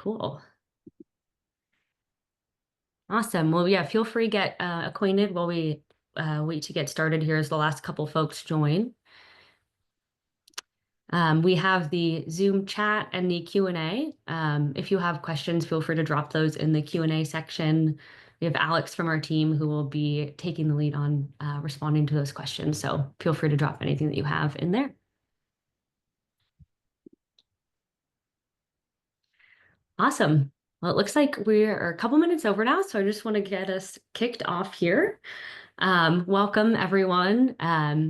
Cool. Awesome. Well, yeah, feel free to get acquainted while we wait to get started here as the last couple folks join. We have the Zoom chat and the Q&A. If you have questions, feel free to drop those in the Q&A section. We have Alex from our team who will be taking the lead on responding to those questions. So feel free to drop anything that you have in there. Awesome. Well, it looks like we're a couple minutes over now, so I just want to get us kicked off here. Welcome, everyone.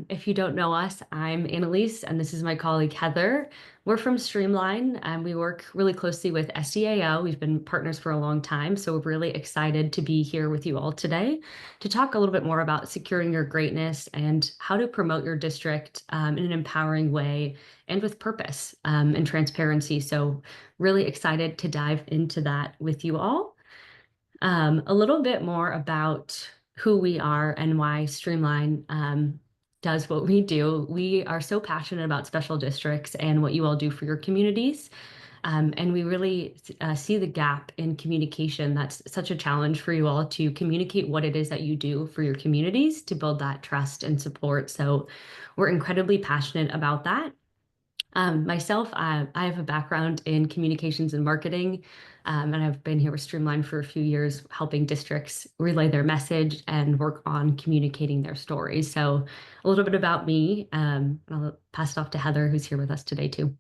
If you don't know us, I'm Annalise, and this is my colleague, Heather. We're from Streamline, and we work really closely with SDAO. We've been partners for a long time, so we're really excited to be here with you all today to talk a little bit more about securing your greatness and how to promote your district in an empowering way and with purpose and transparency. So really excited to dive into that with you all. A little bit more about who we are and why Streamline does what we do. We are so passionate about special districts and what you all do for your communities. And we really see the gap in communication. That's such a challenge for you all to communicate what it is that you do for your communities to build that trust and support. So we're incredibly passionate about that. Myself, I have a background in communications and marketing, and I've been here with Streamline for a few years, helping districts relay their message and work on communicating their stories. So a little bit about me, I'll pass it off to Heather, who's here with us today too.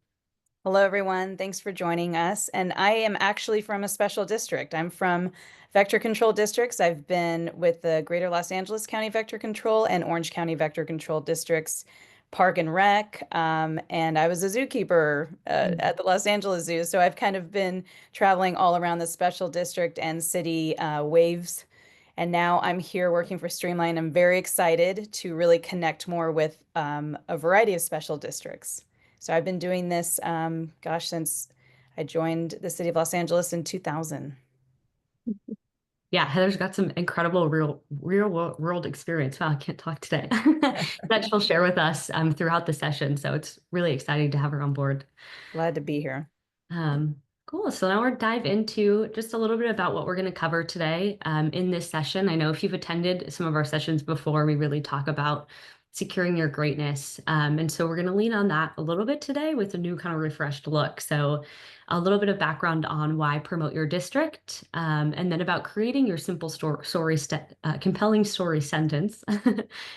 Hello, everyone. Thanks for joining us. And I am actually from a special district. I'm from vector control districts. I've been with the Greater Los Angeles County Vector Control and Orange County Vector Control districts, Park and Rec, and I was a zookeeper at the Los Angeles Zoo. So I've kind of been traveling all around the special district and city waves. And now I'm here working for Streamline. I'm very excited to really connect more with a variety of special districts. So I've been doing this, gosh, since I joined the city of Los Angeles in 2000. Yeah, Heather's got some incredible real world experience. Wow, I can't talk today. That she'll share with us throughout the session. So it's really exciting to have her on board. Glad to be here. Cool. So now we're dive into just a little bit about what we're going to cover today in this session. I know if you've attended some of our sessions before, we really talk about securing your greatness. And so we're going to lean on that a little bit today with a new kind of refreshed look. So a little bit of background on why promote your district, and then about creating your simple compelling story sentence,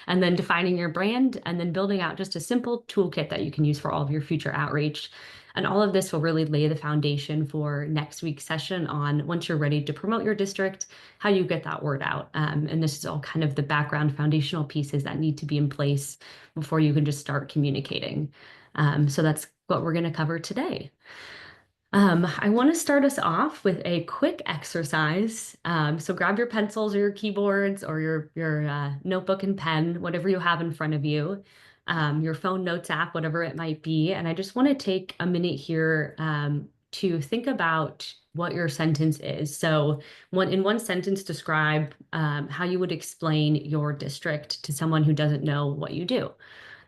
and then defining your brand, and then building out just a simple toolkit that you can use for all of your future outreach. And all of this will really lay the foundation for next week's session on once you're ready to promote your district, how you get that word out. And this is all kind of the background foundational pieces that need to be in place before you can just start communicating. So that's what we're going to cover today. I want to start us off with a quick exercise. So grab your pencils or your keyboards or your notebook and pen, whatever you have in front of you, your phone notes app, whatever it might be. And I just want to take a minute here to think about what your sentence is. So in one sentence, describe how you would explain your district to someone who doesn't know what you do.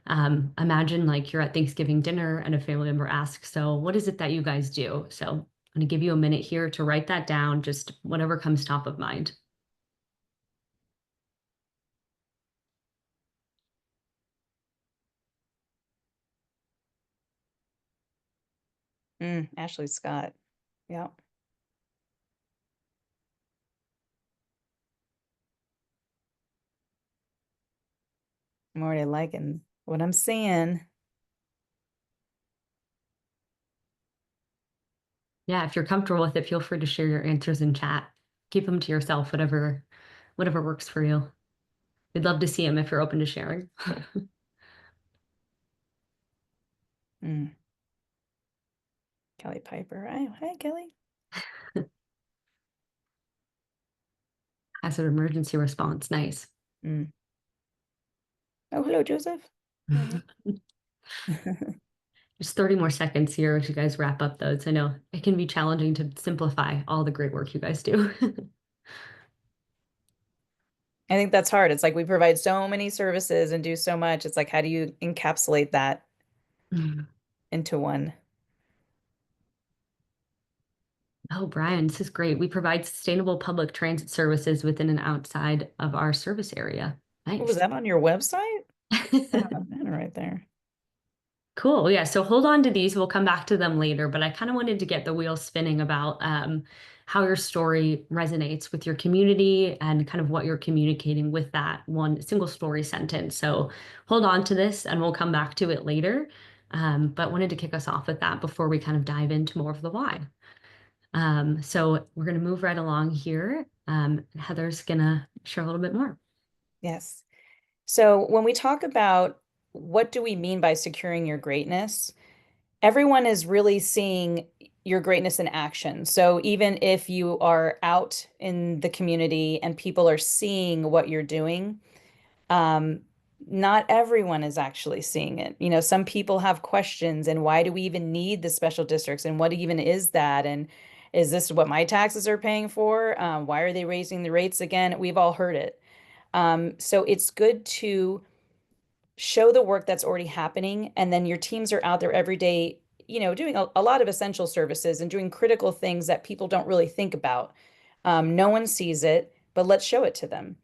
Imagine like you're at Thanksgiving dinner and a family member asks, so what is it that you guys do? So I'm going to give you a minute here to write that down, just whatever comes top of mind. Ashley Scott. Yeah. I'm already liking what I'm seeing. Yeah, if you're comfortable with it, feel free to share your answers in chat. Keep them to yourself, whatever works for you. We'd love to see them if you're open to sharing. Mm. Kelly Piper. Hi, Kelly. Hazard emergency response. Nice. Mm. Oh, hello, Joseph. Just 30 more seconds here as you guys wrap up those. I know it can be challenging to simplify all the great work you guys do. I think that's hard. It's like we provide so many services and do so much. It's like, how do you encapsulate that into one? Oh, Brian, this is great. We provide sustainable public transit services within and outside of our service area. Oh, was Nice. that on your website? I have a banner right there. Cool. Yeah. So hold on to these. We'll come back to them later, but I kind of wanted to get the wheel spinning about how your story resonates with your community and kind of what you're communicating with that one single story sentence. So hold on to this and we'll come back to it later. But wanted to kick us off with that before we kind of dive into more of the why. So we're going to move right along here. Heather's going to share a little bit more. Yes. So when we talk about what do we mean by securing your greatness, everyone is really seeing your greatness in action. So even if you are out in the community and people are seeing what you're doing, um, not everyone is actually seeing it. You know, some people have questions and why do we even need the special districts and what even is that? And is this what my taxes are paying for? Why are they raising the rates again? We've all heard it. So it's good to show the work that's already happening, and then your teams are out there every day, you know, doing a lot of essential services and doing critical things that people don't really think about. No one sees it, but let's show it to them.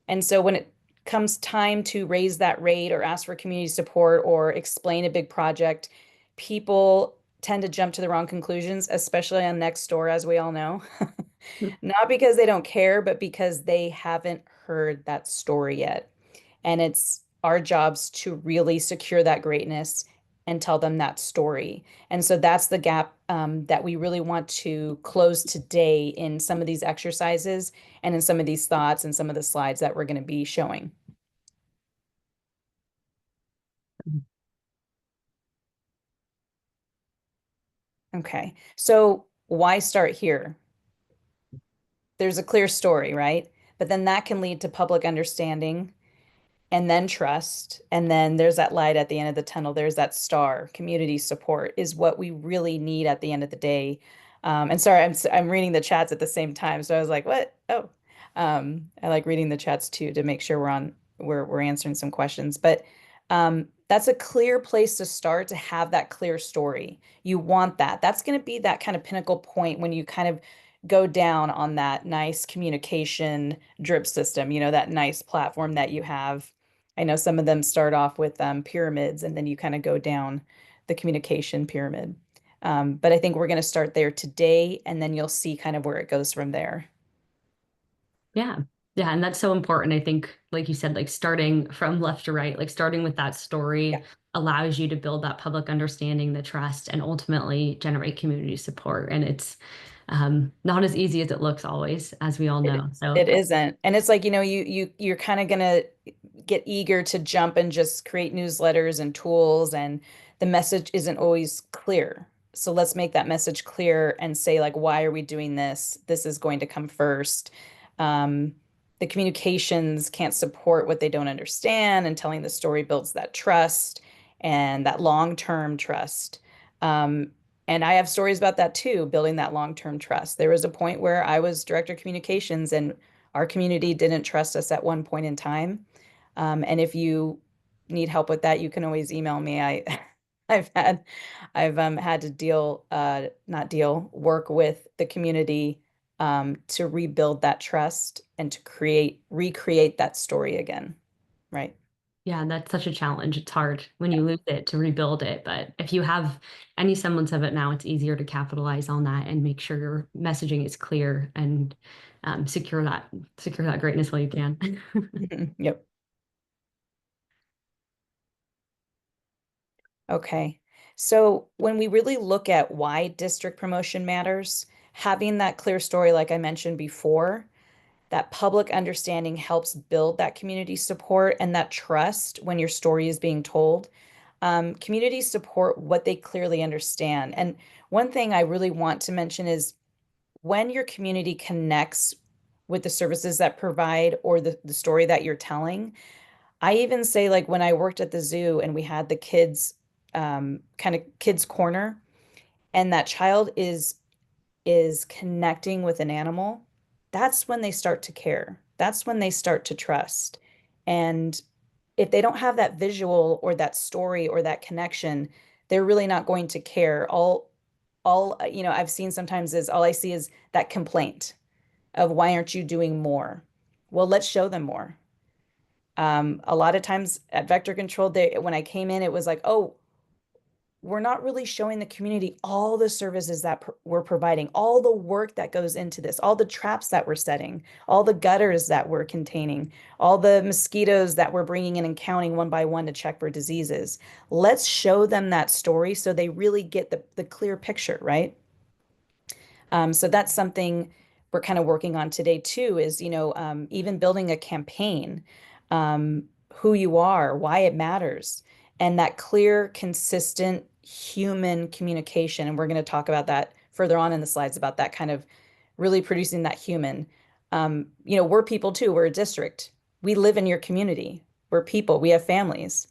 And so when it comes time to raise that rate or ask for community support or explain a big project, people tend to jump to the wrong conclusions, especially on next door, as we all know. Not because they don't care, but because they haven't heard that story yet. And it's our jobs to really secure that greatness and tell them that story. And so that's the gap that we really want to close today in some of these exercises and in some of these thoughts and some of the slides that we're going to be showing. Okay, so why start here? There's a clear story, right? But then that can lead to public understanding and then trust. And then there's that light at the end of the tunnel. There's that star. Community support is what we really need at the end of the day. And sorry, I'm reading the chats at the same time. So I was like, what? Oh, I like reading the chats too to make sure we're answering some questions. But that's a clear place to start to have that clear story. You want that. That's going to be that kind of pinnacle point when you kind of go down on that nice communication drip system, you know, that nice platform that you have. I know some of them start off with pyramids and then you kind of go down the communication pyramid. But I think we're going to start there today and then you'll see kind of where it goes from there. Yeah. Yeah. And that's so important. I think, like you said, like starting from left to right, like starting with that Yeah, story allows you to build that public understanding, the trust, and ultimately generate community support. And it's not as easy as it looks always, as we all it know. So, it isn't. And it's like, you know, you're kind of gonna get eager to jump and just create newsletters and tools, and the message isn't always clear. So let's make that message clear and say, like, why are we doing this? This is going to come first. Um, the communications can't support what they don't understand, and telling the story builds that trust and that long-term trust. Um, and I have stories about that too, building that long-term trust. There was a point where I was director of communications and our community didn't trust us at one point in time. And if you need help with that, you can always email me. I've had had to not deal, work with the community to rebuild that trust and to recreate that story again. Right. yeah, that's such a challenge. It's hard when you lose it to rebuild it. But if you have any semblance of it now, it's easier to capitalize on that and make sure your messaging is clear and secure that greatness while you can. Yep. Okay. So when we really look at why district promotion matters, having that clear story, like I mentioned before, that public understanding helps build that community support and that trust when your story is being told. Communities support what they clearly understand. And one thing I really want to mention is when your community connects with the services that provide or the story that you're telling, I even say, like, when I worked at the zoo and we had the kids, kind of kids corner, and that child is connecting with an animal, that's when they start to care. That's when they start to trust. And if they don't have that visual or that story or that connection, they're really not going to care. I've seen sometimes is all I see is that complaint of why aren't you doing more? Well, let's show them more. A lot of times at Vector Control, when I came in, it was like, oh, we're not really showing the community all the services that we're providing, all the work that goes into this, all the traps that we're setting, all the gutters that we're containing, all the mosquitoes that we're bringing in and counting one by one to check for diseases. Let's show them that story so they really get the clear picture, right? So that's something we're kind of working on today too, is, even building a campaign, who you are, why it matters, and that clear, consistent human communication. And we're going to talk about that further on in the slides about that kind of really producing that human. We're people too. We're a district. We live in your community. We're people. We have families.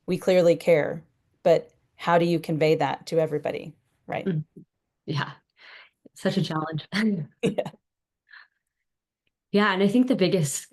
We clearly care. But how do you convey that to everybody? Right. Mm. Yeah, such a challenge. Yeah. Yeah, and I think the biggest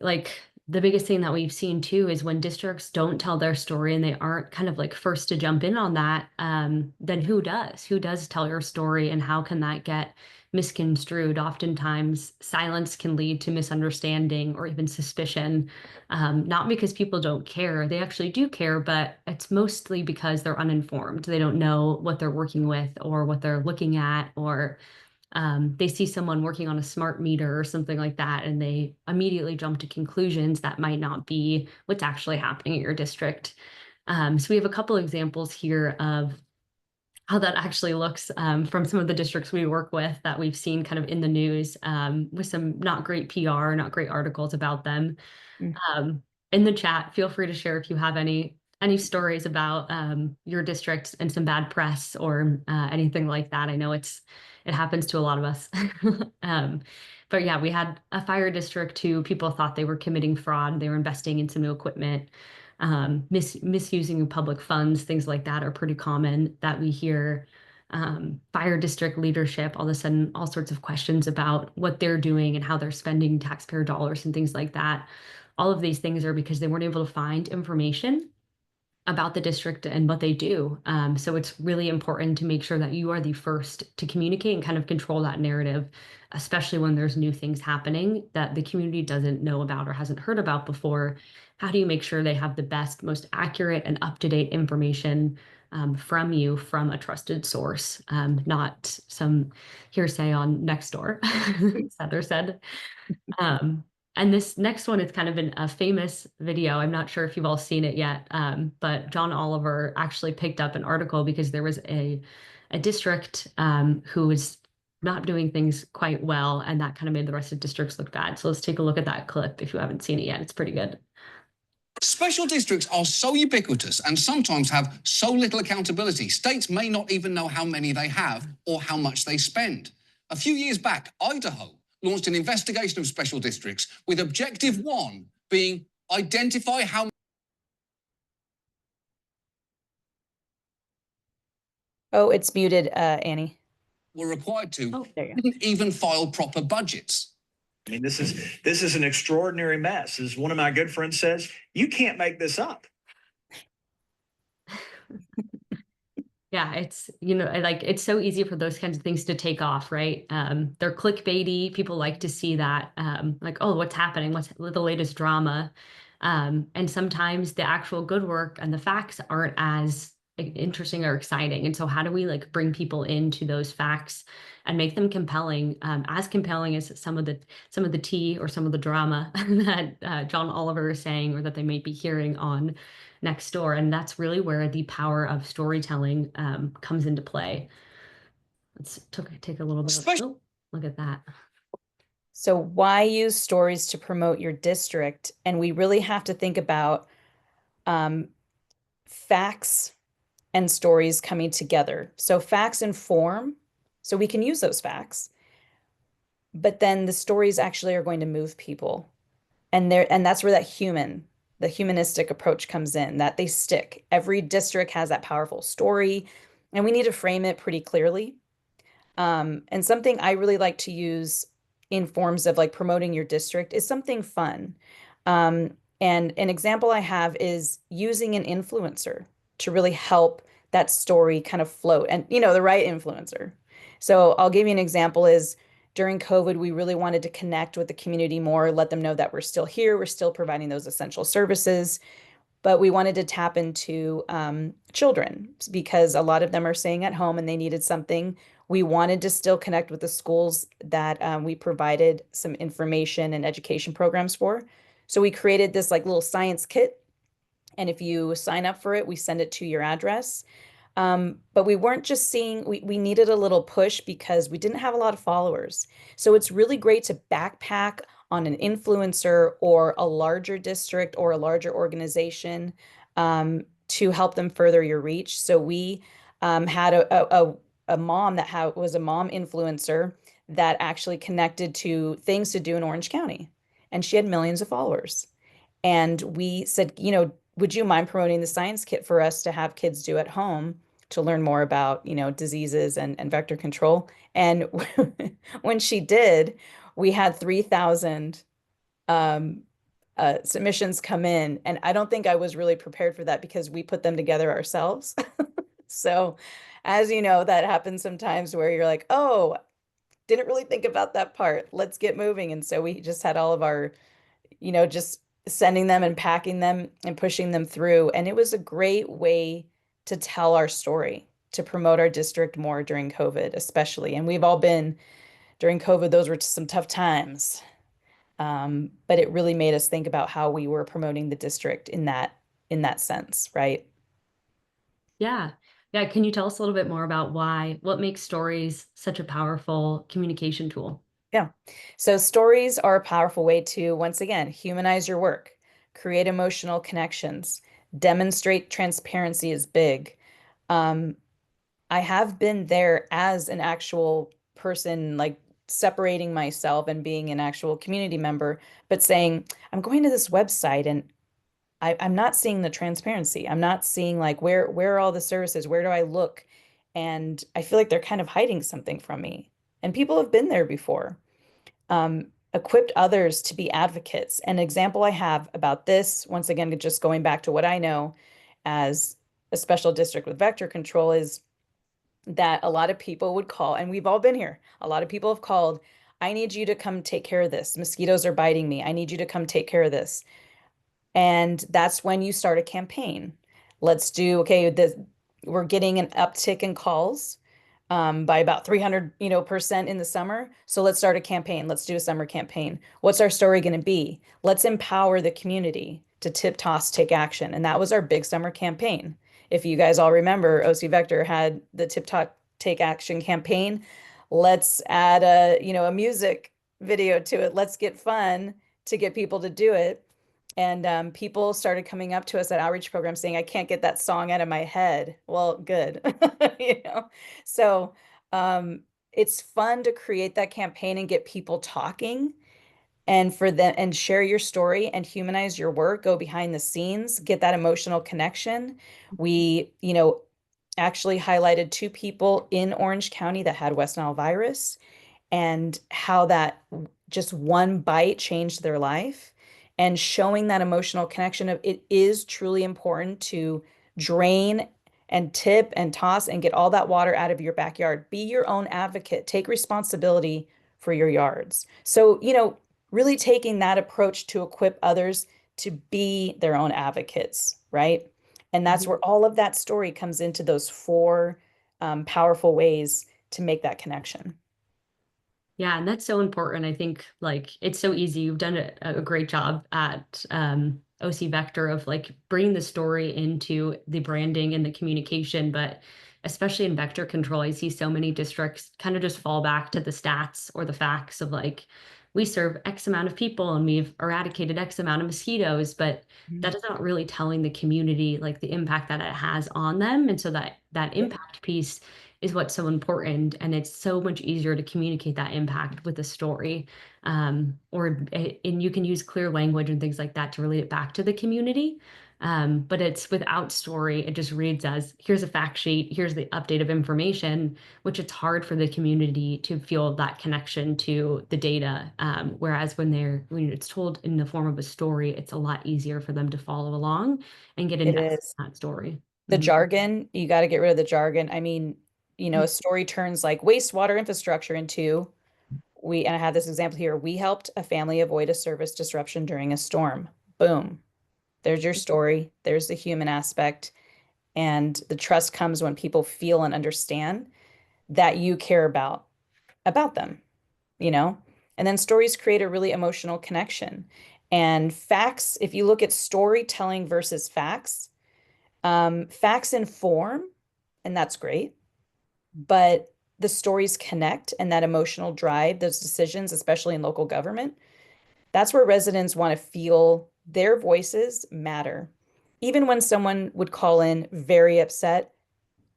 thing that we've seen too is when districts don't tell their story and they aren't kind of like first to jump in on that, then who does? Who does tell your story and how can that get misconstrued? Oftentimes, silence can lead to misunderstanding or even suspicion, not because people don't care. They actually do care, but it's mostly because they're uninformed. They don't know what they're working with or what they're looking at, or they see someone working on a smart meter or something like that, and they immediately jump to conclusions that might not be what's actually happening at your district. So we have a couple examples here of how that actually looks from some of the districts we work with that we've seen kind of in the news with some not great PR, not great articles about them. Mm. In the chat, feel free to share if you have any stories about your district and some bad press or anything like that. I know it happens to a lot of us. um, but yeah, we had a fire district who people thought they were committing fraud. They were investing in some new equipment, misusing public funds, things like that are pretty common that we hear. Fire district leadership, all of a sudden, all sorts of questions about what they're doing and how they're spending taxpayer dollars and things like that. All of these things are because they weren't able to find information about the district and what they do. So it's really important to make sure that you are the first to communicate and kind of control that narrative, especially when there's new things happening that the community doesn't know about or hasn't heard about before. How do you make sure they have the best, most accurate, and up-to-date information from you from a trusted source, not some hearsay on Nextdoor, as Heather said. Um, and this next one is kind of a famous video. I'm not sure if you've all seen it yet, but John Oliver actually picked up an article because there was a district who was not doing things quite well, and that kind of made the rest of districts look bad. So let's take a look at that clip if you haven't seen it yet. It's pretty good. Special districts are so ubiquitous and sometimes have so little accountability, states may not even know how many they have or how much they spend. A few years back, Idaho launched an investigation of special districts with objective one being identify how Oh, it's muted, Annie. were required to Oh, there you go. didn't even file proper budgets. I mean, this is an extraordinary mess. As one of my good friends says, you can't make this up. Yeah, it's so easy for those kinds of things to take off, right? They're clickbaity. People like to see that, like, oh, what's happening? What's the latest drama? And sometimes the actual good work and the facts aren't as interesting or exciting. And so how do we like bring people into those facts and make them compelling, as compelling as some of the tea or some of the drama that John Oliver is saying or that they may be hearing on next door. And that's really where the power of storytelling comes into play. Let's take a little bit of, oh, look at that. So why use stories to promote your district? And we really have to think about facts and stories coming together. So facts inform, so we can use those facts, but then the stories actually are going to move people. And that's where the humanistic approach comes in, that they stick. Every district has that powerful story, and we need to frame it pretty clearly. And something I really like to use in forms of like promoting your district is something fun. And an example I have is using an influencer to really help that story kind of float and, the right influencer. So I'll give you an example is during COVID, we really wanted to connect with the community more, let them know that we're still here, we're still providing those essential services, but we wanted to tap into children because a lot of them are staying at home and they needed something. We wanted to still connect with the schools that we provided some information and education programs for. So we created this like little science kit. And if you sign up for it, we send it to your address. But we weren't just seeing, we needed a little push because we didn't have a lot of followers. So it's really great to backpack on an influencer or a larger district or a larger organization to help them further your reach. So we had a mom that was a mom influencer that actually connected to things to do in Orange County. And she had millions of followers. And we said, would you mind promoting the science kit for us to have kids do at home to learn more about, diseases and vector control? And when she did, we had 3,000 um, submissions come in. And I don't think I was really prepared for that because we put them together ourselves. So, as you know, that happens sometimes where you're like, oh, didn't really think about that part. Let's get moving. And so we just had all of our just sending them and packing them and pushing them through. And it was a great way to tell our story, to promote our district more during COVID, especially. And we've all been during COVID, those were some tough times. But it really made us think about how we were promoting the district in that sense, right? Yeah. Yeah. Can you tell us a little bit more about what makes stories such a powerful communication tool? Yeah. So stories are a powerful way to, once again, humanize your work, create emotional connections, demonstrate transparency is big. Um, I have been there as an actual person, like separating myself and being an actual community member, but saying, I'm going to this website and I'm not seeing the transparency. I'm not seeing like where are all the services? Where do I look? And I feel like they're kind of hiding something from me. And people have been there before. Equipped others to be advocates. An example I have about this, once again, just going back to what I know as a special district with vector control, is that a lot of people would call, and we've all been here. A lot of people have called, I need you to come take care of this. Mosquitoes are biting me. I need you to come take care of this. And that's when you start a campaign. Let's do, okay, we're getting an uptick in calls by about 300, percent in the summer. So let's start a campaign. Let's do a summer campaign. What's our story going to be? Let's empower the community to tip, toss, take action. And that was our big summer campaign. If you guys all remember, OC Vector had the tip, toss, take action campaign. Let's add a music video to it. Let's get fun to get people to do it. And people started coming up to us at outreach programs saying, I can't get that song out of my head. Well, good. you know, so it's fun to create that campaign and get people talking and for them and share your story and humanize your work, go behind the scenes, get that emotional connection. We, actually highlighted two people in Orange County that had West Nile virus and how that just one bite changed their life and showing that emotional connection of it is truly important to drain and tip and toss and get all that water out of your backyard. Be your own advocate. Take responsibility for your yards. So, really taking that approach to equip others to be their own advocates, right? And that's where all of that story comes into those four powerful ways to make that connection. Yeah, and that's so important. I think like it's so easy. You've done a great job at OC Vector of like bringing the story into the branding and the communication, but especially in vector control, I see so many districts kind of just fall back to the stats or the facts of like we serve X amount of people and we've eradicated X amount of mosquitoes, but that is not really telling the community like the impact that it has on them. And so that Yeah, impact piece is what's so important. And it's so much easier to communicate that impact with a story. And you can use clear language and things like that to relate it back to the community. But it's without story, it just reads as here's a fact sheet, here's the update of information, which it's hard for the community to feel that connection to the data. Whereas when it's told in the form of a story, it's a lot easier for them to follow along and get it invested is. in that story. The Mhm. jargon, you got to get rid of the jargon. I mean, a story turns like wastewater infrastructure into and I have this example here. We helped a family avoid a service disruption during a storm. Boom. There's your story. There's the human aspect. And the trust comes when people feel and understand that you care about them, you know? And then stories create a really emotional connection. And facts, if you look at storytelling versus facts, facts inform, and that's great, but the stories connect and that emotional drive, those decisions, especially in local government, that's where residents want to feel their voices matter. Even when someone would call in very upset,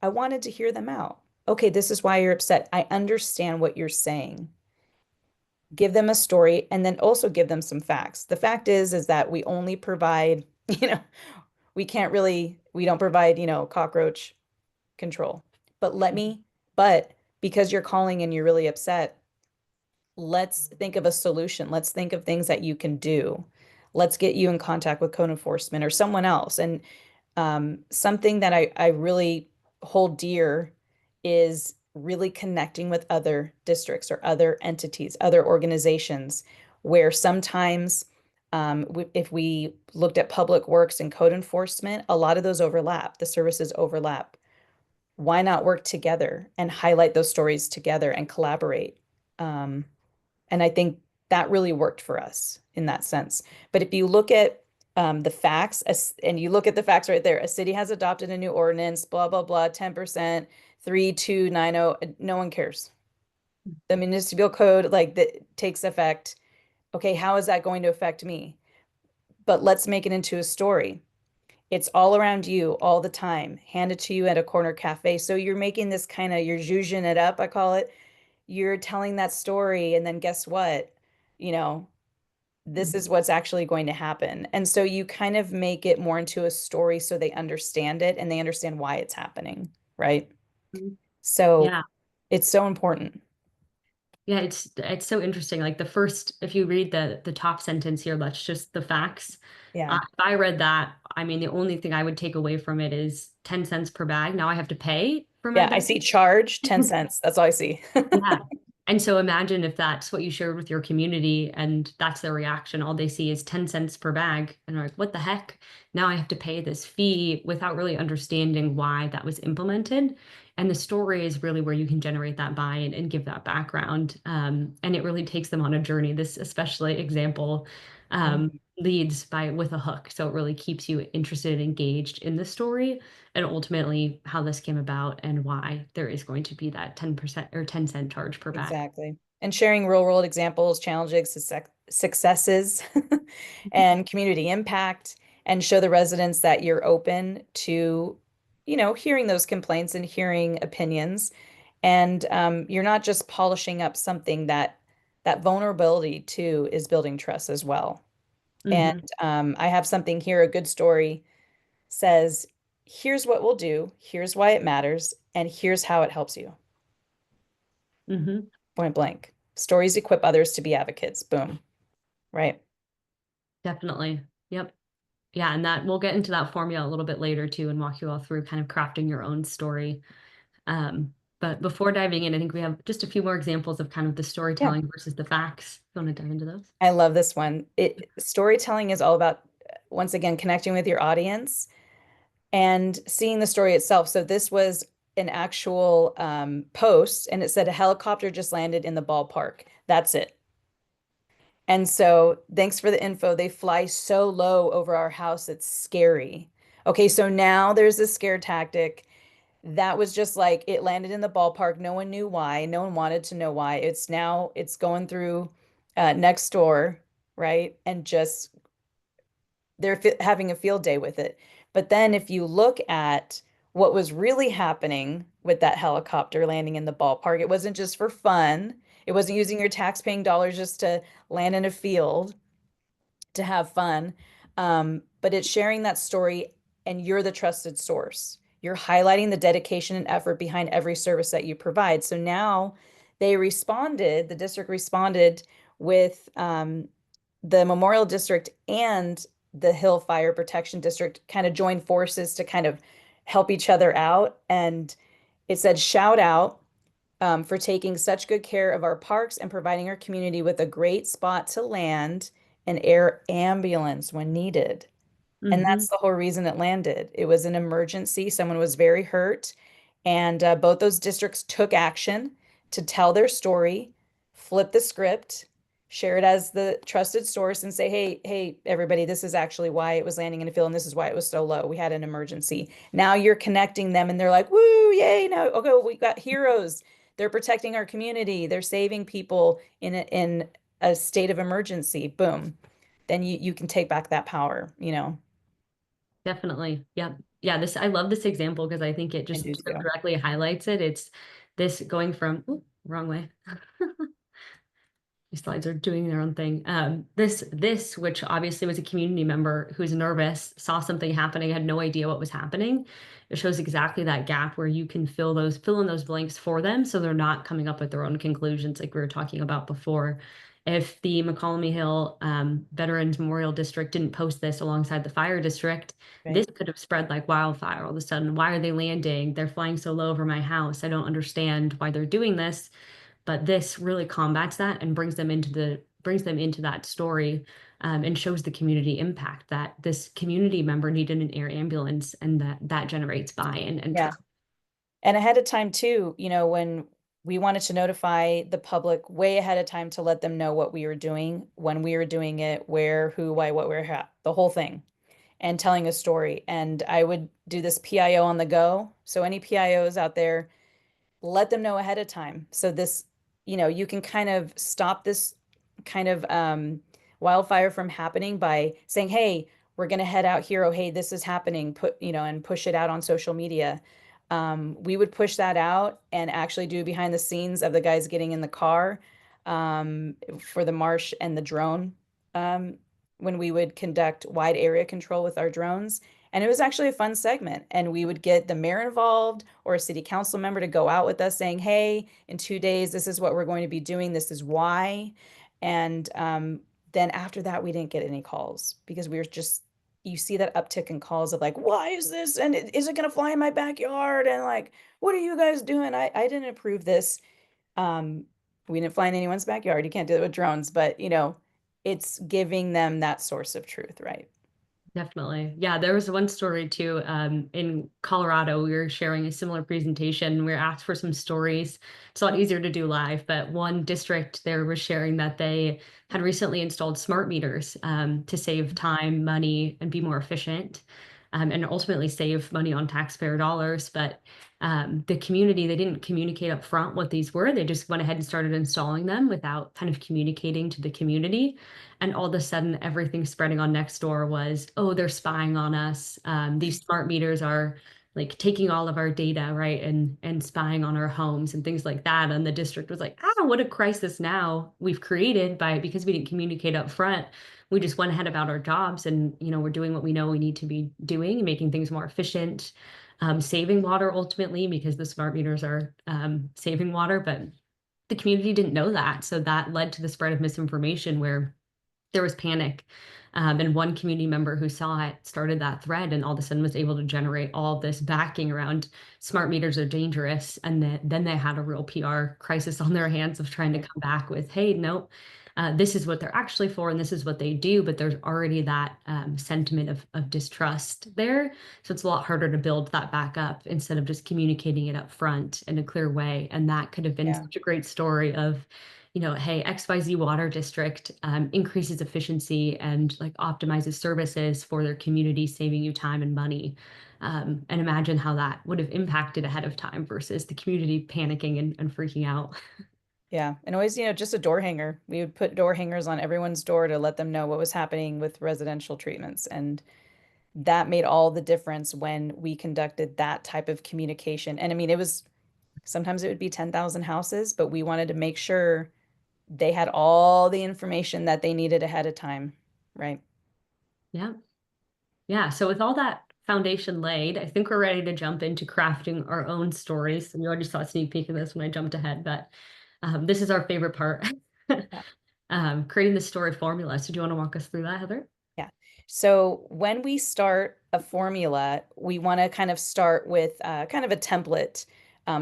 I wanted to hear them out. Okay, this is why you're upset. I understand what you're saying. Give them a story and then also give them some facts. The fact is that we only provide, we don't provide, cockroach control. But but because you're calling and you're really upset, let's think of a solution. Let's think of things that you can do. Let's get you in contact with code enforcement or someone else. And something that I really hold dear is really connecting with other districts or other entities, other organizations, where sometimes if we looked at public works and code enforcement, a lot of those overlap, the services overlap. Why not work together and highlight those stories together and collaborate? Um, and I think that really worked for us in that sense. But if you look at the facts, and you look at the facts right there, a city has adopted a new ordinance, blah, blah, blah, 10%, 3290, no one cares. The municipal code, like, that takes effect. Okay, how is that going to affect me? But let's make it into a story. It's all around you all the time, handed to you at a corner cafe. So you're making this kind of, you're zhuzhing it up, I call it. You're telling that story, and then guess what? You know, this is what's actually going to happen. And so you kind of make it more into a story so they understand it and they understand why it's happening, right? Mhm. So Yeah. it's so important. Yeah, it's so interesting. Like the first, if you read the top sentence here, that's just the facts. Yeah. If I read that, I mean, the only thing I would take away from it is 10 cents per bag. Now I have to pay for my Yeah, I bag. see charge 10 cents. That's all I see. Yeah. And so imagine if that's what you shared with your community and that's their reaction. All they see is 10 cents per bag. And they're like, what the heck? Now I have to pay this fee without really understanding why that was implemented. And the story is really where you can generate that buy-in and give that background. And it really takes them on a journey. This especially example leads by with a hook. So it really keeps you interested and engaged in the story and ultimately how this came about and why there is going to be that 10% or 10-cent charge per bag. Exactly. And sharing real world examples, challenges, successes, and community impact, and show the residents that you're open to, hearing those complaints and hearing opinions. And you're not just polishing up something that vulnerability too is building trust as well. And Hmm. I have something here, a good story says, here's what we'll do, here's why it matters, and here's how it helps you. Hmm. Point blank. Stories equip others to be advocates. Boom. Right. Definitely. Yep. Yeah, and that we'll get into that formula a little bit later too and walk you all through kind of crafting your own story. But before diving in, I think we have just a few more examples of kind of the Yeah. storytelling versus the facts. You want to dive into those? I love this one. Storytelling is all about, once again, connecting with your audience and seeing the story itself. So this was an actual post, and it said a helicopter just landed in the ballpark. That's it. And so, thanks for the info. They fly so low over our house, it's scary. Okay, so now there's this scare tactic. That was just like it landed in the ballpark. No one knew why. No one wanted to know why. It's going through next door, right? And just they're having a field day with it. But then if you look at what was really happening with that helicopter landing in the ballpark, it wasn't just for fun. It wasn't using your tax-paying dollars just to land in a field to have fun. But it's sharing that story, and you're the trusted source. You're highlighting the dedication and effort behind every service that you provide. So now the district responded with the Memorial District and the Hill Fire Protection District kind of joined forces to kind of help each other out. And it said, shout out for taking such good care of our parks and providing our community with a great spot to land an air ambulance when needed. And Hmm. that's the whole reason it landed. It was an emergency. Someone was very hurt. And both those districts took action to tell their story, flip the script, share it as the trusted source, and say, hey, everybody, this is actually why it was landing in a field, and this is why it was so low. We had an emergency. Now you're connecting them, and they're like, woo, yay. Now, okay, well, we got heroes. They're protecting our community. They're saving people in a state of emergency. Boom. Then you can take back that power, you know. Definitely. Yep. Yeah, this I love this example because I think it I just do so too. directly highlights it. It's this going from, ooh, wrong way. These slides are doing their own thing. This, which obviously was a community member who's nervous, saw something happening, had no idea what was happening. It shows exactly that gap where you can fill in those blanks for them so they're not coming up with their own conclusions like we were talking about before. If the McCallum Hill Veterans Memorial District didn't post this alongside the fire district, this Right. could have spread like wildfire all of a sudden. Why are they landing? They're flying so low over my house. I don't understand why they're doing this. But this really combats that and brings them into that story, and shows the community impact that this community member needed an air ambulance, and that generates buy-in and Yeah. trust. And ahead of time too, you know, when we wanted to notify the public way ahead of time to let them know what we were doing, when we were doing it, where, who, why, what, where, how, the whole thing, and telling a story. And I would do this PIO on the go. So any PIOs out there, let them know ahead of time. So this, you know, you can kind of stop this kind of wildfire from happening by saying, hey, we're going to head out here. Oh, hey, this is happening. Put, you know, and push it out on social media. We would push that out and actually do behind the scenes of the guys getting in the car for the marsh and the drone um, when we would conduct wide area control with our drones. And it was actually a fun segment. And we would get the mayor involved or a city council member to go out with us saying, hey, in 2 days, this is what we're going to be doing. This is why. And then after that, we didn't get any calls because we were just, you see that uptick in calls of like, why is this? And is it going to fly in my backyard? And like, what are you guys doing? I didn't approve this. Um, we didn't fly in anyone's backyard. You can't do it with drones, but you know, it's giving them that source of truth, right? Definitely. Yeah, there was one story too. In Colorado, we were sharing a similar presentation. We were asked for some stories. It's a lot easier to do live, but one district there was sharing that they had recently installed smart meters to save time, money, and be more efficient, and ultimately save money on taxpayer dollars. But the community, they didn't communicate up front what these were. They just went ahead and started installing them without kind of communicating to the community. And all of a sudden, everything spreading on Nextdoor was, oh, they're spying on us. These smart meters are like taking all of our data, right, and spying on our homes and things like that. And the district was like, ah, what a crisis now we've created by because we didn't communicate up front. We just went ahead about our jobs, and we're doing what we know we need to be doing, making things more efficient, saving water ultimately because the smart meters are saving water, but the community didn't know that. So that led to the spread of misinformation where there was panic. And one community member who saw it started that thread and all of a sudden was able to generate all of this backing around smart meters are dangerous. And then they had a real PR crisis on their hands of trying to Right. come back with, hey, no, this is what they're actually for and this is what they do. But there's already that sentiment of distrust there. So it's a lot harder to build that back up instead of just communicating it up front in a clear way. And that could have been Yeah. such a great story of hey, XYZ water district increases efficiency and like optimizes services for their community, saving you time and money. And imagine how that would have impacted ahead of time versus the community panicking and freaking out. Yeah. And always, you know, just a door hanger. We would put door hangers on everyone's door to let them know what was happening with residential treatments. And that made all the difference when we conducted that type of communication. And I mean, it was sometimes it would be 10,000 houses, but we wanted to make sure they had all the information that they needed ahead of time. Right. Yeah. Yeah. So with all that foundation laid, I think we're ready to jump into crafting our own stories. And you already saw a sneak peek of this when I jumped ahead, but this is our favorite part. Yeah. Creating the story formula. So do you want to walk us through that, Heather? Yeah. So when we start a formula, we want to kind of start with kind of a template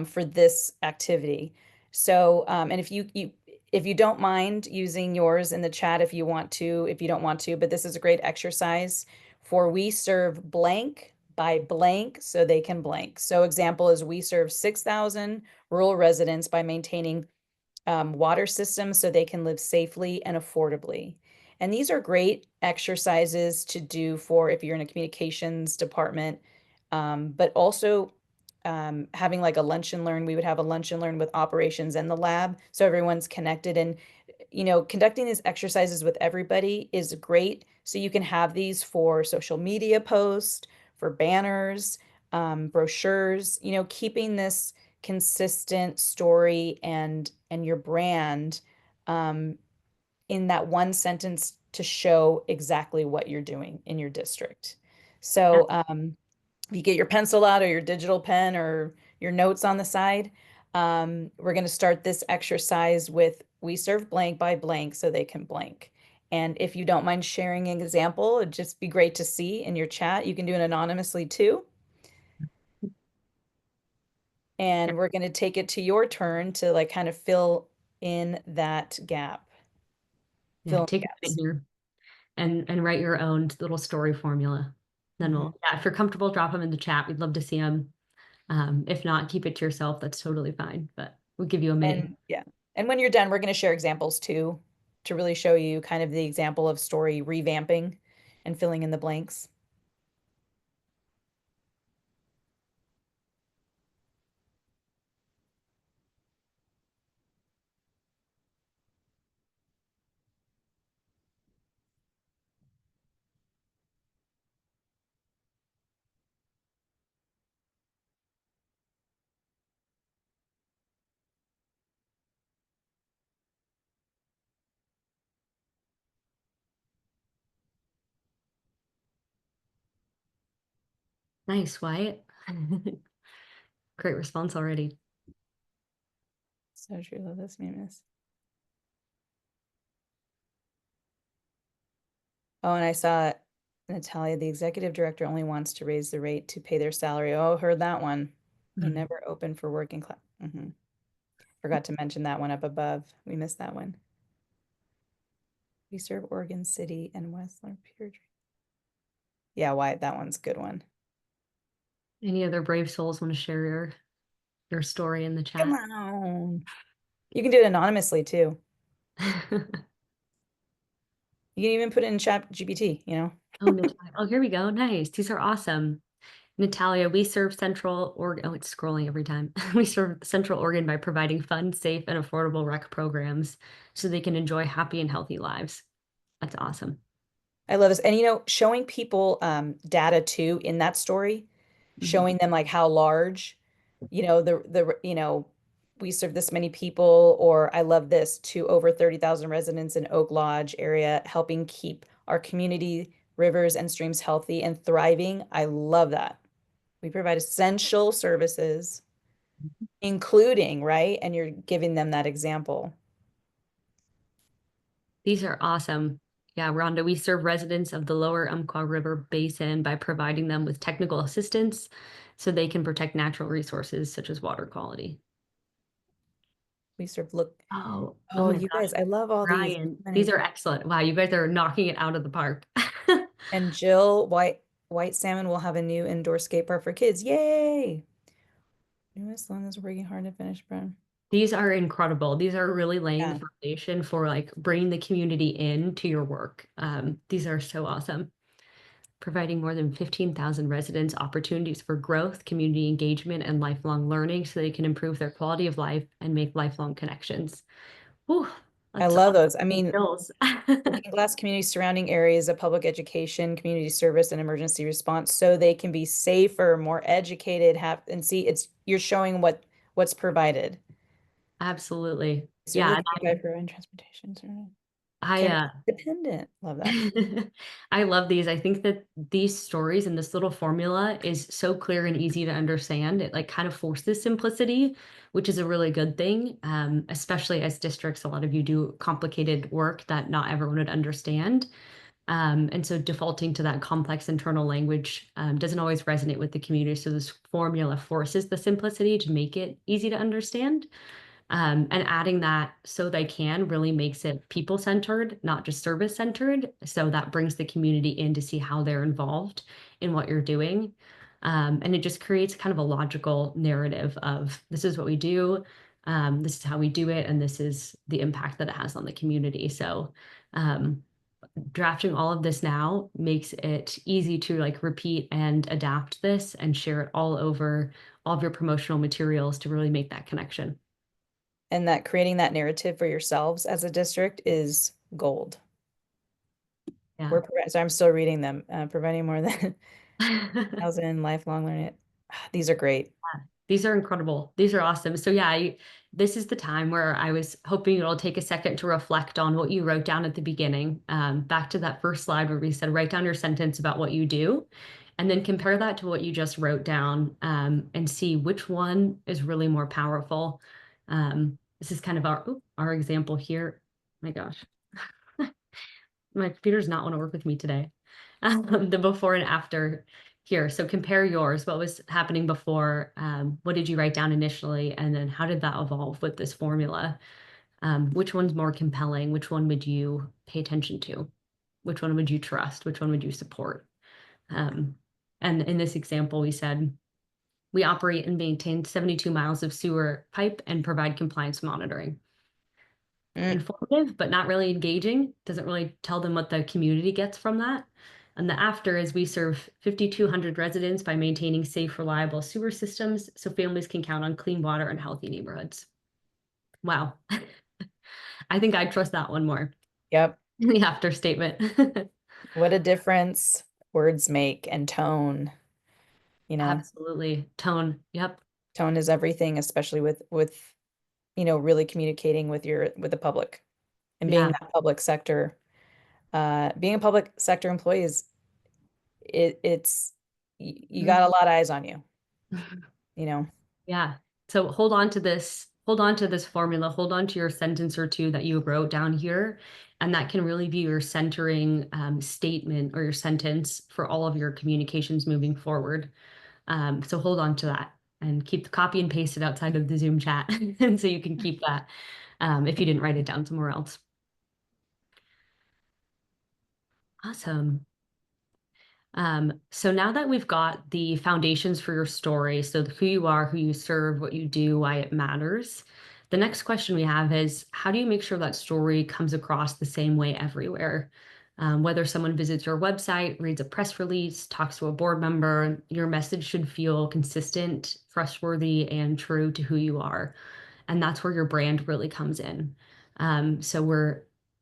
for this activity. So, and if you don't mind using yours in the chat, if you want to, if you don't want to, but this is a great exercise for we serve blank by blank so they can blank. So example is we serve 6,000 rural residents by maintaining water systems so they can live safely and affordably. And these are great exercises to do for if you're in a communications department, but also having like a lunch and learn. We would have a lunch and learn with operations and the lab, so everyone's connected. And conducting these exercises with everybody is great. So you can have these for social media posts, for banners, brochures. Keeping this consistent story and your brand um, in that one sentence to show exactly what you're doing in your district. So if you get your pencil out or your digital pen or your notes on the side, we're going to start this exercise with we serve blank by blank so they can blank. And if you don't mind sharing an example, it'd just be great to see in your chat. You can do it anonymously too. And we're going to take it to your turn to like kind of fill in that gap. Yeah, Fill in the take a gaps. minute here and write your own little story formula. Then Mhm. yeah, if you're comfortable, drop them in the chat. We'd love to see them. If not, keep it to yourself. That's totally fine. But we'll give you a minute. And yeah. And when you're done, we're going to share examples too to really show you kind of the example of story revamping and filling in the blanks. Nice, Wyatt. Great response already. So true. Love this memes. Oh, and I saw Natalia, the executive director only wants to raise the rate to pay their salary. Oh, heard that one. They're never open for working class. Forgot to mention that one up above. We missed that one. We serve Oregon City and Westler Pure. Yeah, Wyatt, that one's a good one. Any other brave souls want to share your story in the Come chat? on. You can do it anonymously too. You can even put it in chat GPT. Oh, Natalia. Oh, here we go. Nice. These are awesome. Natalia, we serve Central Oregon. Oh, it's scrolling every time. We serve Central Oregon by providing fun, safe, and affordable rec programs so they can enjoy happy and healthy lives. That's awesome. I love this. And showing people data too in that story, showing them like how large, we serve this many people, or I love this to over 30,000 residents in Oak Lodge area, helping keep our community, rivers, and streams healthy and thriving. I love that. We provide essential services, including, right? And you're giving them that example. These are awesome. Yeah, Rhonda, we serve residents of the lower Umpqua River Basin by providing them with technical assistance so they can protect natural resources such as water quality. We serve look. Oh Oh, my you gosh, guys, I love all these. Ryan, these Many. are excellent. Wow, you guys are knocking it out of the park. And Jill, White Salmon will have a new indoor skate park for kids. Yay! Newest one is working hard to finish, Brown. These are incredible. These are really laying the Yeah. foundation for like bringing the community into your work. These are so awesome. Providing more than 15,000 residents opportunities for growth, community engagement, and lifelong learning so they can improve their quality of life and make lifelong connections. Whew, I that's love all those. I the mean, skills. working class communities surrounding areas of public education, community service, and emergency response so they can be safer, more educated, and see you're showing what's provided. Absolutely. Serve the Yeah, community by providing transportation. I Can be independent. Love that. I love these. I think that these stories and this little formula is so clear and easy to understand. It like kind of forces simplicity, which is a really good thing. Especially as districts, a lot of you do complicated work that not everyone would understand. And so defaulting to that complex internal language doesn't always resonate with the community. So this formula forces the simplicity to make it easy to understand. And adding that so they can really makes it people-centered, not just service-centered. So that brings the community in to see how they're involved in what you're doing. And it just creates kind of a logical narrative of this is what we do, this is how we do it, and this is the impact that it has on the community. So drafting all of this now makes it easy to like repeat and adapt this and share it all over all of your promotional materials to really make that connection. And that creating that narrative for yourselves as a district is gold. Yeah. So I'm still reading them, providing more than thousand lifelong learning. These are great. These are incredible. These are awesome. So yeah, this is the time where I was hoping it'll take a second to reflect on what you wrote down at the beginning. Back to that first slide where we said, write down your sentence about what you do, and then compare that to what you just wrote down, and see which one is really more powerful. This is kind of our example here. My gosh, my computer does not want to work with me today. The before and after here. So compare yours. What was happening before? What did you write down initially? And then how did that evolve with this formula? Which one's more compelling? Which one would you pay attention to? Which one would you trust? Which one would you support? And in this example, we said, we operate and maintain 72 miles of sewer pipe and provide compliance monitoring. Informative, but not really engaging. Doesn't really tell them what the community gets from that. And the after is we serve 5,200 residents by maintaining safe, reliable sewer systems so families can count on clean water and healthy neighborhoods. Wow. I think I trust that one more. Yep. The after statement. What a difference words make, and tone, Absolutely. Tone. Yep. Tone is everything, especially with really communicating with the public and being that public sector. Being a public sector employee is you got a lot of eyes on you. Yeah. So hold on to this formula, hold on to your sentence or two that you wrote down here. And that can really be your centering statement or your sentence for all of your communications moving forward. So hold on to that and keep the copy and paste it outside of the Zoom chat. And so you can keep that if you didn't write it down somewhere else. Awesome. So now that we've got the foundations for your story, so who you are, who you serve, what you do, why it matters, the next question we have is, how do you make sure that story comes across the same way everywhere? Whether someone visits your website, reads a press release, talks to a board member, your message should feel consistent, trustworthy, and true to who you are. And that's where your brand really comes in.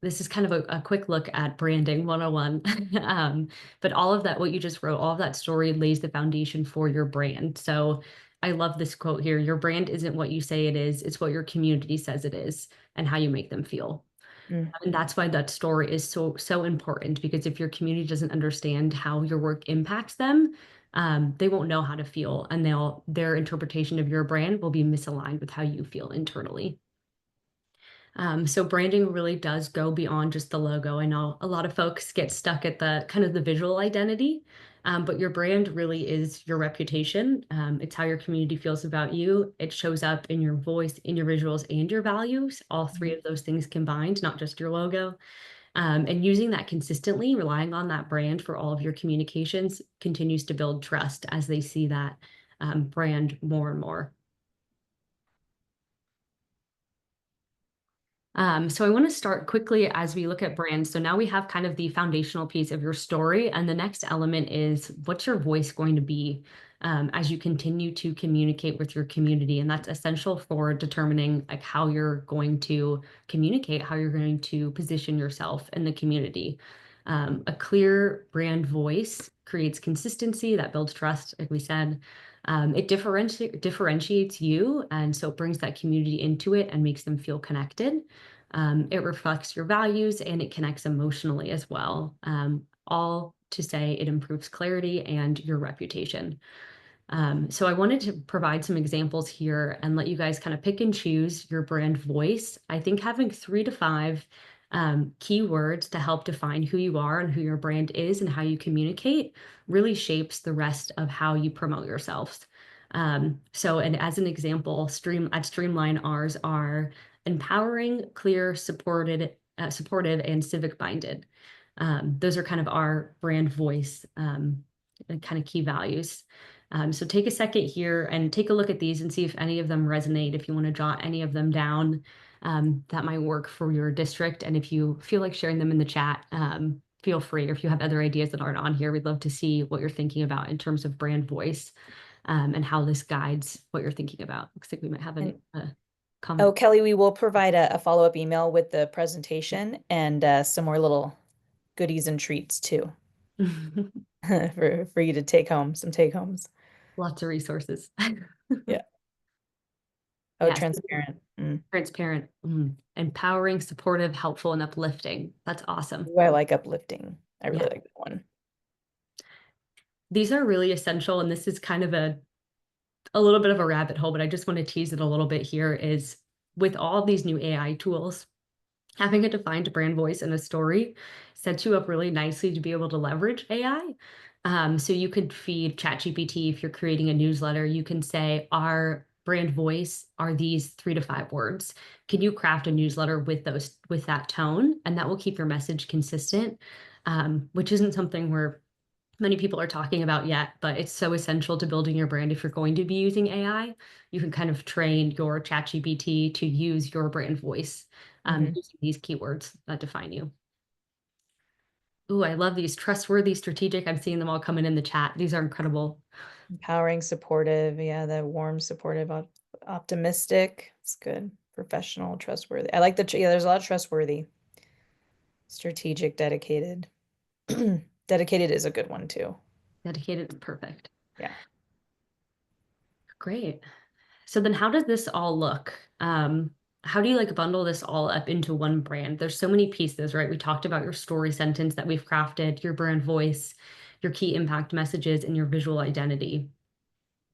This is kind of a quick look at branding 101. But all of that, what you just wrote, all of that story lays the foundation for your brand. So I love this quote here. Your brand isn't what you say it is, it's what your community says it is and how you make them feel. And that's why that story is so important, because if your community doesn't understand how your work impacts them, they won't know how to feel, and their interpretation of your brand will be misaligned with how you feel internally. So branding really does go beyond just the logo. I know a lot of folks get stuck at the kind of the visual identity, but your brand really is your reputation. It's how your community feels about you. It shows up in your voice, in your visuals, and your values, all three of those things combined, not just your logo. And using that consistently, relying on that brand for all of your communications continues to build trust as they see that brand more and more. So I want to start quickly as we look at brands. So now we have kind of the foundational piece of your story. And the next element is, what's your voice going to be as you continue to communicate with your community? And that's essential for determining like how you're going to communicate, how you're going to position yourself in the community. A clear brand voice creates consistency that builds trust, like we said. It differentiates you, and so it brings that community into it and makes them feel connected. It reflects your values and it connects emotionally as well. All to say it improves clarity and your reputation. So I wanted to provide some examples here and let you guys kind of pick and choose your brand voice. I think having 3 to 5 Keywords to help define who you are and who your brand is and how you communicate really shapes the rest of how you promote yourselves. And as an example, at Streamline, ours are empowering, clear, supportive, and civic minded. Those are kind of our brand voice and kind of key values. So take a second here and take a look at these and see if any of them resonate. If you want to jot any of them down, that might work for your district. And if you feel like sharing them in the chat, feel free. Or if you have other ideas that aren't on here, we'd love to see what you're thinking about in terms of brand voice and how this guides what you're thinking about. Looks like we might have a comment. Oh, Kelly, we will provide a follow-up email with the presentation and some more little goodies and treats too for you to take home, some take homes. Lots of resources. Yeah. Oh, Yes. transparent. Transparent, empowering, supportive, helpful, and uplifting. That's awesome. Ooh, I like uplifting. I really like that one. These are really essential, and this is kind of a little bit of a rabbit hole, but I just want to tease it a little bit here is with all these new AI tools, having a defined brand voice and a story sets you up really nicely to be able to leverage AI. So you could feed ChatGPT if you're creating a newsletter. You can say, our brand voice are these 3 to 5 words. Can you craft a newsletter with that tone? And that will keep your message consistent, which isn't something many people are talking about yet, but it's so essential to building your brand. If you're going to be using AI, you can kind of train your ChatGPT to use your brand voice using these keywords that define you. Ooh, I love these. Trustworthy, strategic. I'm seeing them all coming in the chat. These are incredible. Empowering, supportive. Yeah, the warm, supportive, optimistic. It's good. Professional, trustworthy. I like there's a lot of trustworthy. Strategic, dedicated. Dedicated is a good one too. Dedicated is perfect. Yeah. Great. So then how does this all look? How do you like bundle this all up into one brand? There's so many pieces, right? We talked about your story sentence that we've crafted, your brand voice, your key impact messages, and your visual identity.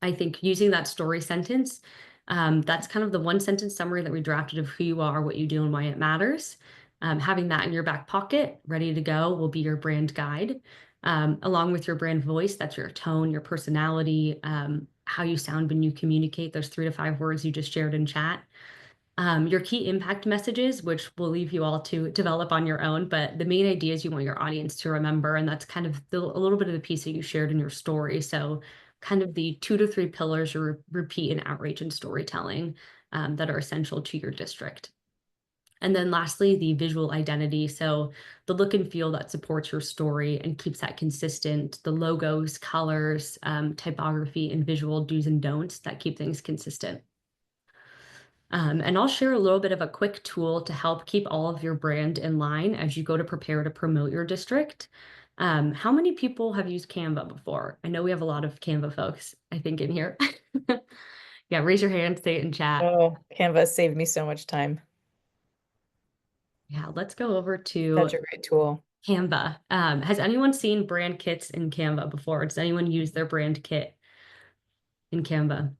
I think using that story sentence, that's kind of the one sentence summary that we drafted of who you are, what you do, and why it matters. Having that in your back pocket, ready to go, will be your brand guide. Along with your brand voice, that's your tone, your personality, how you sound when you communicate, those 3 to 5 words you just shared in chat. Your key impact messages, which we'll leave you all to develop on your own, but the main ideas you want your audience to remember, and that's kind of a little bit of the piece that you shared in your story. So kind of the 2 to 3 pillars you repeat in outreach and storytelling that are essential to your district. And then lastly, the visual identity. So the look and feel that supports your story and keeps that consistent, the logos, colors, typography, and visual do's and don'ts that keep things consistent. And I'll share a little bit of a quick tool to help keep all of your brand in line as you go to prepare to promote your district. How many people have used Canva before? I know we have a lot of Canva folks, I think, in here. Yeah, raise your hand, say it in chat. Oh, Canva saved me so much time. Yeah, let's go over to Such a great tool. Canva. Has anyone seen brand kits in Canva before? Does anyone use their brand kit in Canva?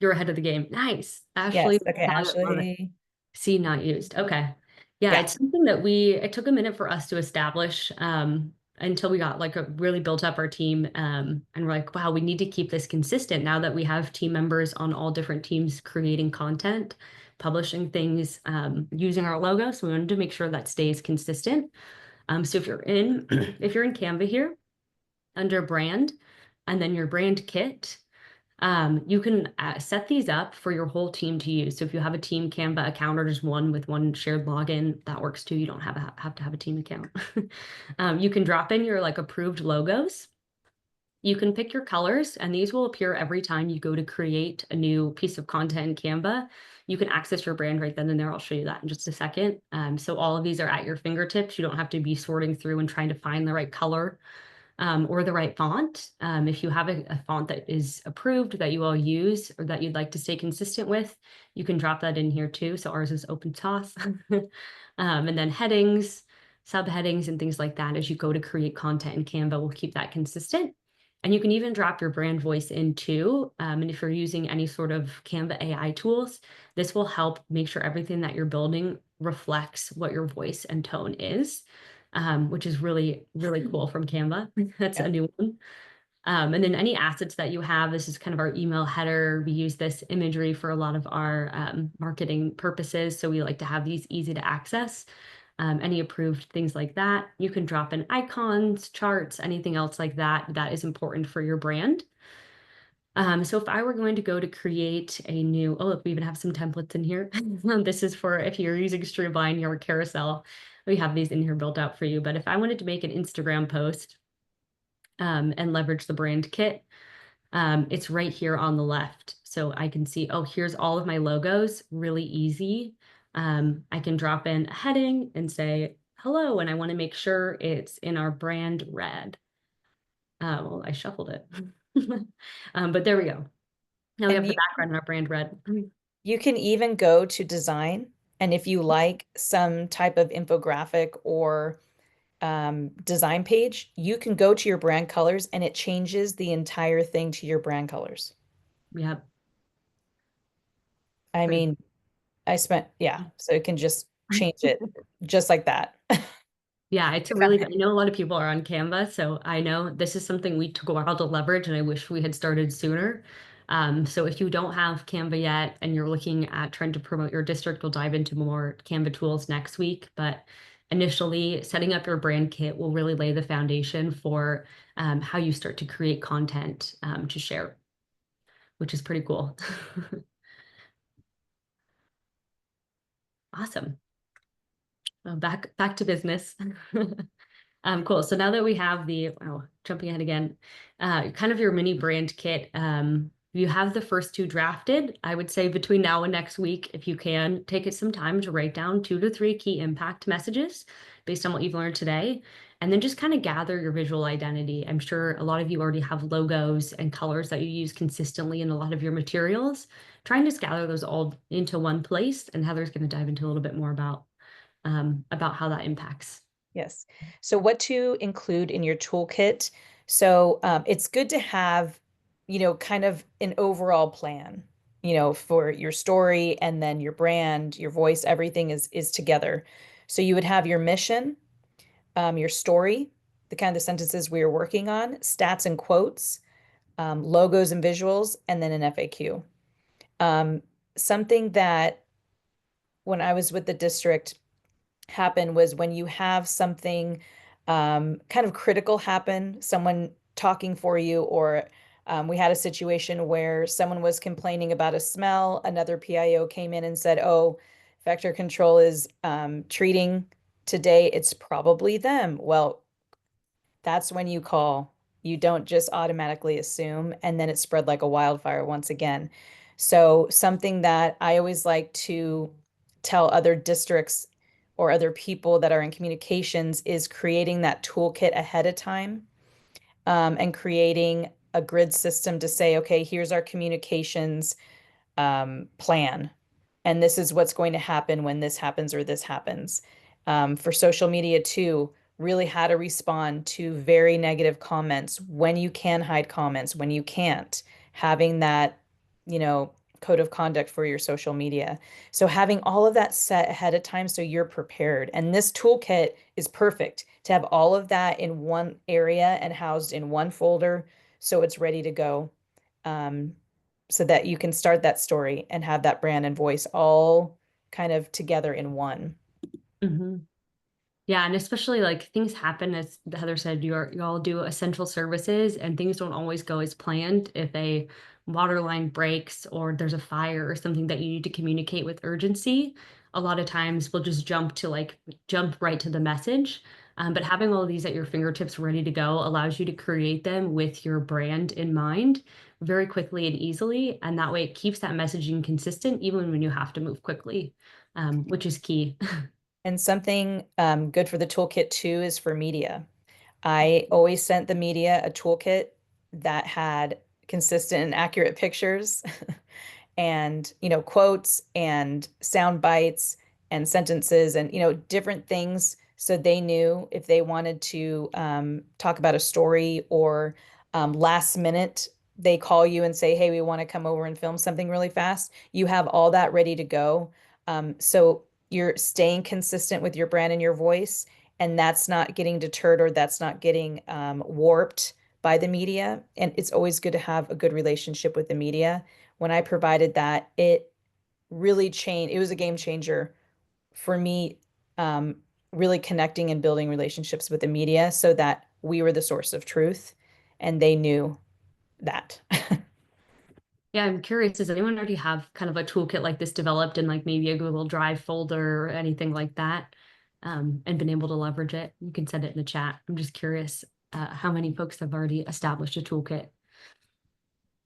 You're ahead of the game. Nice. Ashley, Yes. Okay, love it. Ashley. See, not used. Okay. Yeah, it's something that it took a minute for us to establish until we got really built up our team. And we're like, wow, we need to keep this consistent now that we have team members on all different teams creating content, publishing things, using our logo. So we wanted to make sure that stays consistent. So if you're in Canva here under brand and then your brand kit, you can set these up for your whole team to use. So if you have a team Canva account or just one with one shared login, that works too. You don't have to have a team account. You can drop in your approved logos. You can pick your colors, and these will appear every time you go to create a new piece of content in Canva. You can access your brand right then and there. I'll show you that in just a second. So all of these are at your fingertips. You don't have to be sorting through and trying to find the right color or the right font. If you have a font that is approved that you all use or that you'd like to stay consistent with, you can drop that in here too. So ours is open source. And then headings, subheadings, and things like that as you go to create content in Canva will keep that consistent. And you can even drop your brand voice in too. And if you're using any sort of Canva AI tools, this will help make sure everything that you're building reflects what your voice and tone is, which is really, really cool from Canva. That's Yeah. a new one. And then any assets that you have, this is kind of our email header. We use this imagery for a lot of our marketing purposes. So we like to have these easy to access. Any approved things like that. You can drop in icons, charts, anything else like that that is important for your brand. So if I were going to go to create a new, oh, look, we even have some templates in here. This is for if you're using Streamline or Carousel, we have these in here built out for you. But if I wanted to make an Instagram post and leverage the brand kit, it's right here on the left. So I can see, oh, here's all of my logos, really easy. I can drop in a heading and say, hello, and I want to make sure it's in our brand red. Well, I shuffled it. But there we go. Now we And have the background in our brand red. you can even go to design. And if you like some type of infographic or design page, you can go to your brand colors and it changes the entire thing to your brand colors. Yep. I mean, yeah, so it can just change it just like that. Yeah, it's a really, I know a lot of people are on Canva, so I know this is something we took a while to leverage and I wish we had started sooner. So if you don't have Canva yet and you're looking at trying to promote your district, we'll dive into more Canva tools next week. But initially, setting up your brand kit will really lay the foundation for how you start to create content to share, which is pretty cool. Awesome. Back to business. Cool. So now that we have the, oh, jumping ahead again, kind of your mini brand kit, you have the first two drafted. I would say between now and next week, if you can, take it some time to write down 2 to 3 key impact messages based on what you've learned today, and then just kind of gather your visual identity. I'm sure a lot of you already have logos and colors that you use consistently in a lot of your materials. Try and just gather those all into one place, and Heather's going to dive into a little bit more about how that impacts. Yes. So what to include in your toolkit. So it's good to have, kind of an overall plan, for your story and then your brand, your voice, everything is together. So you would have your mission, your story, the kind of the sentences we are working on, stats and quotes, logos and visuals, and then an FAQ. Something that when I was with the district happen was when you have something kind of critical happen, someone talking for you, or we had a situation where someone was complaining about a smell. Another PIO came in and said, oh, vector control is treating today. It's probably them. Well, that's when you call. You don't just automatically assume, and then it spread like a wildfire once again. So, something that I always like to tell other districts or other people that are in communications is creating that toolkit ahead of time, and creating a grid system to say, okay, here's our communications plan. And this is what's going to happen when this happens or this happens. For social media, too, really how to respond to very negative comments, when you can hide comments, when you can't, having that, code of conduct for your social media. So having all of that set ahead of time so you're prepared. And this toolkit is perfect to have all of that in one area and housed in one folder so it's ready to go. Um, so that you can start that story and have that brand and voice all kind of together in one. Mm-hmm. Yeah, and especially like things happen, as Heather said, you all do essential services and things don't always go as planned. If a water line breaks or there's a fire or something that you need to communicate with urgency, a lot of times we'll just jump right to the message. But having all of these at your fingertips ready to go allows you to create them with your brand in mind very quickly and easily. And that way it keeps that messaging consistent even when you have to move quickly, which is key. And something good for the toolkit too is for media. I always sent the media a toolkit that had consistent and accurate pictures and, quotes and sound bites and sentences and, different things so they knew if they wanted to talk about a story or last minute they call you and say, hey, we want to come over and film something really fast. You have all that ready to go. So you're staying consistent with your brand and your voice, and that's not getting deterred or that's not getting warped by the media. And it's always good to have a good relationship with the media. When I provided that, it really changed. It was a game changer for me, really connecting and building relationships with the media so that we were the source of truth and they knew that. Yeah, I'm curious, does anyone already have kind of a toolkit like this developed in like maybe a Google Drive folder or anything like that, and been able to leverage it? You can send it in the chat. I'm just curious how many folks have already established a toolkit.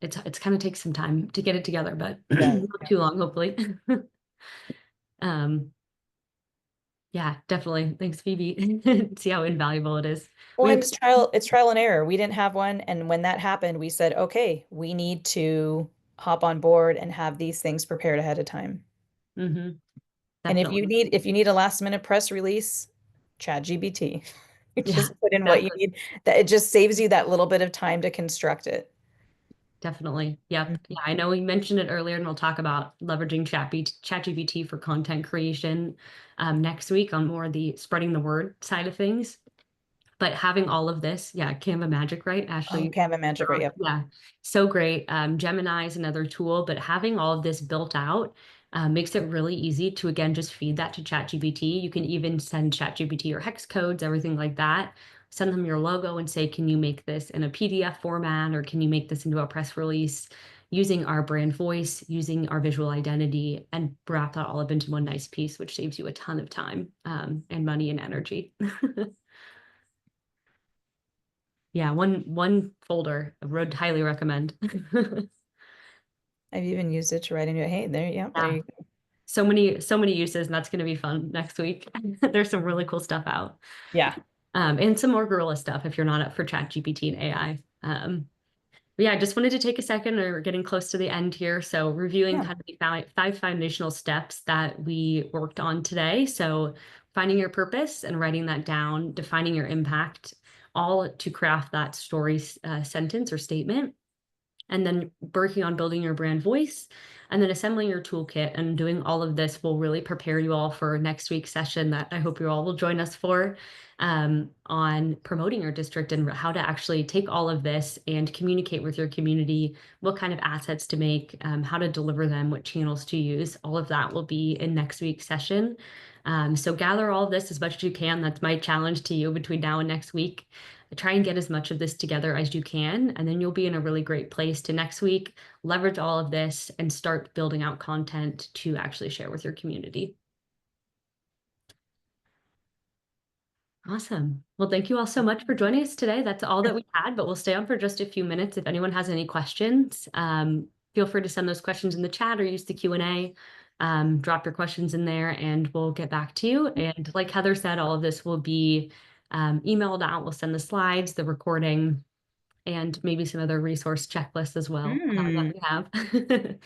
It's kind of takes some time to get it together, but Does. not too long, hopefully. Um, yeah, definitely. Thanks, Phoebe. See how invaluable it is. Well, We and have, it's trial and error. We didn't have one, and when that happened, we said, okay, we need to hop on board and have these things prepared ahead of time. mhm, And definitely. if you need a last minute press release, chat GBT. Yeah, Just put in what you exactly. need. That it just saves you that little bit of time to construct it. Definitely. Yep. Mhm. Yeah, I know we mentioned it earlier, and we'll talk about leveraging ChatGPT for content creation next week on more of the spreading the word side of things. But having all of this, yeah, Canva Magic, right? Oh, Ashley, Canva Magic, right? Yep. yeah, so great. Gemini is another tool, but having all of this built out makes it really easy to, again, just feed that to ChatGPT. You can even send ChatGPT your hex codes, everything like that. Send them your logo and say, can you make this in a PDF format, or can you make this into a press release using our brand voice, using our visual identity, and wrap that all up into one nice piece, which saves you a ton of time and money and energy. Yeah, one folder I would highly recommend. I've even used it to write into it. Hey, there, yeah, there Yeah, you go. so many uses, and that's going to be fun next week. There's some really cool stuff out, Yeah. and some more gorilla stuff if you're not up for Chat GPT and AI. But yeah, I just wanted to take a second. We're getting close to the end here, so reviewing Yeah. kind of the five foundational steps that we worked on today. So finding your purpose and writing that down, defining your impact, all to craft that story sentence or statement, and then working on building your brand voice, and then assembling your toolkit. And doing all of this will really prepare you all for next week's session that I hope you all will join us for, on promoting your district and how to actually take all of this and communicate with your community, what kind of assets to make, how to deliver them, what channels to use. All of that will be in next week's session. So gather all of this as much as you can. That's my challenge to you between now and next week. Try and get as much of this together as you can, and then you'll be in a really great place to next week leverage all of this and start building out content to actually share with your community. Awesome. Well, thank you all so much for joining us today. That's all that we had, but we'll stay on for just a few minutes. If anyone has any questions, feel free to send those questions in the chat or use the Q&A. Drop your questions in there and we'll get back to you. And like Heather said, all of this will be emailed out. We'll send the slides, the recording, and maybe some other resource checklists as well that Mm. we have.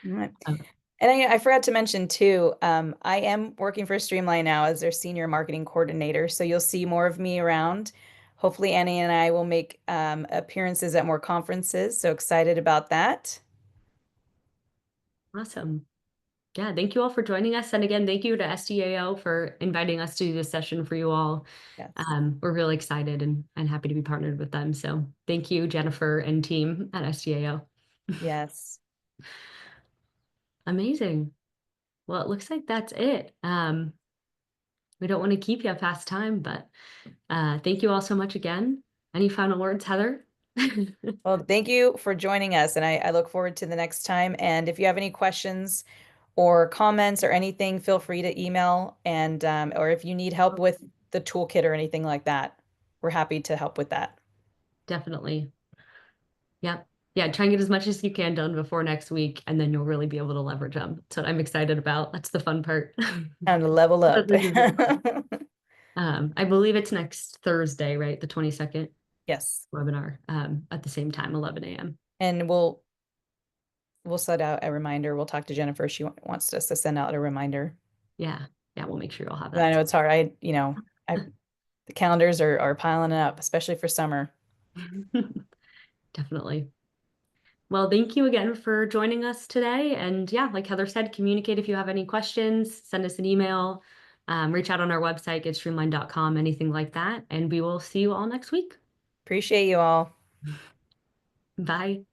Right. Um, And I forgot to mention too, I am working for Streamline now as their senior marketing coordinator. So you'll see more of me around. Hopefully, Annie and I will make appearances at more conferences. So excited about that. awesome. Yeah, thank you all for joining us. And again, thank you to SDAO for inviting us to do this session for you all. Yes. We're really excited and happy to be partnered with them. So thank you, Jennifer and team at SDAO. Yes. Amazing. Well, it looks like that's it. We don't want to keep you past time, but thank you all so much again. Any final words, Heather? Well, thank you for joining us. And I look forward to the next time. And if you have any questions or comments or anything, feel free to email. And or if you need help with the toolkit or anything like that, we're happy to help with that. Definitely. Yep. Yeah, try and get as much as you can done before next week, and then you'll really be able to leverage them. That's what I'm excited about. That's the fun part. Time to level That's up. making it fun. I believe it's next Thursday, right? The 22nd Yes. webinar, at the same time, 11 a.m. And we'll set out a reminder. We'll talk to Jennifer. She wants us to send out a reminder. Yeah. Yeah, we'll make sure you'll have I that. know it's hard. The calendars are piling up, especially for summer. Definitely. Well, thank you again for joining us today. And yeah, like Heather said, communicate if you have any questions, send us an email, reach out on our website, getstreamlined.com, anything like that. And we will see you all next week. Appreciate you all. Bye.